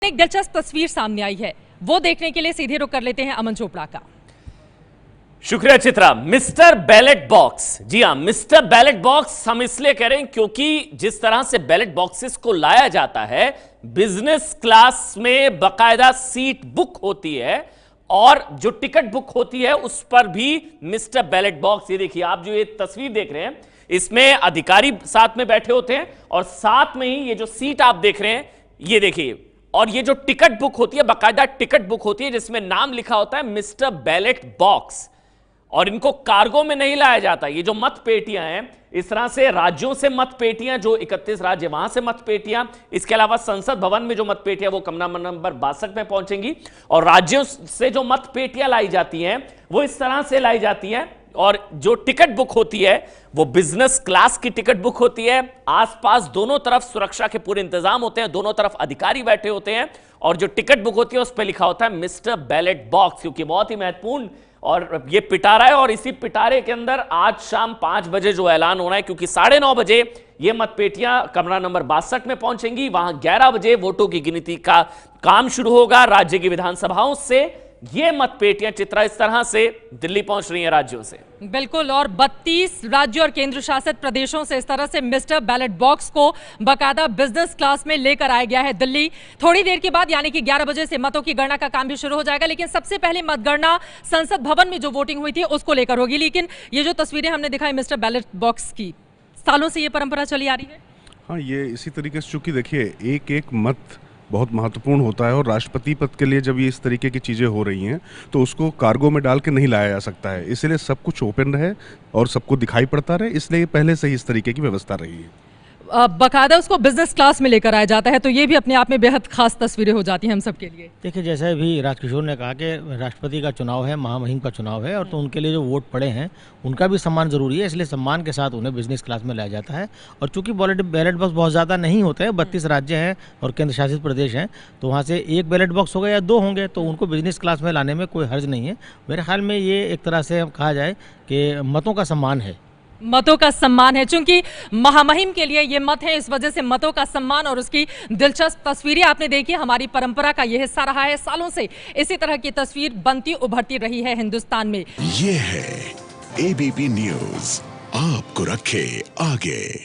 एक दिलचस्प तस्वीर सामने आई है, वो देखने के लिए सीधे रुख कर लेते हैं अमन चोपड़ा का। शुक्रिया चित्रा। मिस्टर बैलेट बॉक्स, जी हां, मिस्टर बैलेट बॉक्स हम इसलिए कह रहे हैं क्योंकि जिस तरह से बैलेट बॉक्सेस को लाया जाता है, बिजनेस क्लास में बकायदा सीट बुक होती है और जो टिकट बुक होती है उस पर भी मिस्टर बैलेट बॉक्स। ये देखिए, आप जो ये तस्वीर देख रहे हैं इसमें अधिकारी साथ में बैठे होते हैं और साथ में ही ये जो सीट आप देख रहे हैं ये देखिए, और ये जो टिकट बुक होती है बकायदा टिकट बुक होती है जिसमें नाम लिखा होता है मिस्टर बैलेट बॉक्स। और इनको कार्गो में नहीं लाया जाता। ये जो मत पेटियां हैं, इस तरह से राज्यों से मत पेटियां, जो 31 राज्य वहां से मत पेटियां, इसके अलावा संसद भवन में जो मत पेटियां वो कमरा नंबर 62 में पहुंचेंगी। और राज्यों से जो मत पेटियां लाई जाती हैं वो इस तरह से लाई जाती हैं। और जो टिकट बुक होती है वो बिजनेस क्लास की टिकट बुक होती है। आसपास दोनों तरफ सुरक्षा के पूरे इंतजाम होते हैं, दोनों तरफ अधिकारी बैठे होते हैं और जो टिकट बुक होती है उस पर लिखा होता है मिस्टर बैलेट बॉक्स, क्योंकि बहुत ही महत्वपूर्ण और ये पिटारा है। और इसी पिटारे के अंदर आज शाम 5 बजे जो ऐलान होना है, क्योंकि 9:30 बजे ये मतपेटियां कमरा नंबर 62 में पहुंचेंगी, वहां 11 बजे वोटों की गिनती का काम शुरू होगा राज्य की विधानसभाओं से। ये मतपेटियां चित्रा इस तरह से दिल्ली पहुंच रही हैं राज्यों से। बिल्कुल, और 32 राज्यों और केंद्र शासित प्रदेशों से इस तरह से मिस्टर बैलेट बॉक्स को बकायदा बिजनेस क्लास में लेकर आया गया है दिल्ली। थोड़ी देर के बाद यानी कि 11 बजे से मतों की गणना का काम भी शुरू हो जाएगा, लेकिन सबसे पहले मतगणना संसद भवन में जो वोटिंग हुई थी उसको लेकर होगी। लेकिन ये जो तस्वीरें हमने दिखाई मिस्टर बैलेट बॉक्स की, सालों से ये परंपरा चली आ रही है। हाँ, ये इसी तरीके से, चूंकि देखिए एक एक मत बहुत महत्वपूर्ण होता है और राष्ट्रपति पद के लिए जब ये इस तरीके की चीज़ें हो रही हैं तो उसको कार्गो में डाल के नहीं लाया जा सकता है। इसलिए सब कुछ ओपन रहे और सबको दिखाई पड़ता रहे, इसलिए पहले से ही इस तरीके की व्यवस्था रही है। बकायदा उसको बिजनेस क्लास में लेकर आया जाता है, तो ये भी अपने आप में बेहद खास तस्वीरें हो जाती हैं हम सब के लिए। देखिए, जैसे भी राजकिशोर ने कहा कि राष्ट्रपति का चुनाव है, महामहिम का चुनाव है, और तो उनके लिए जो वोट पड़े हैं उनका भी सम्मान जरूरी है, इसलिए सम्मान के साथ उन्हें बिजनेस क्लास में लाया जाता है। और चूंकि बैलेट बॉक्स बहुत ज़्यादा नहीं होते हैं, 32 राज्य हैं और केंद्र शासित प्रदेश हैं, तो वहाँ से एक बैलेट बॉक्स होगा या 2 होंगे, तो उनको बिजनेस क्लास में लाने में कोई हर्ज नहीं है। मेरे ख्याल में ये एक तरह से कहा जाए कि मतों का सम्मान है। मतों का सम्मान है, चूंकि महामहिम के लिए ये मत है, इस वजह से मतों का सम्मान। और उसकी दिलचस्प तस्वीरें आपने देखी, हमारी परंपरा का यह हिस्सा रहा है, सालों से इसी तरह की तस्वीर बनती उभरती रही है हिंदुस्तान में। ये है एबीपी न्यूज़, आपको रखे आगे।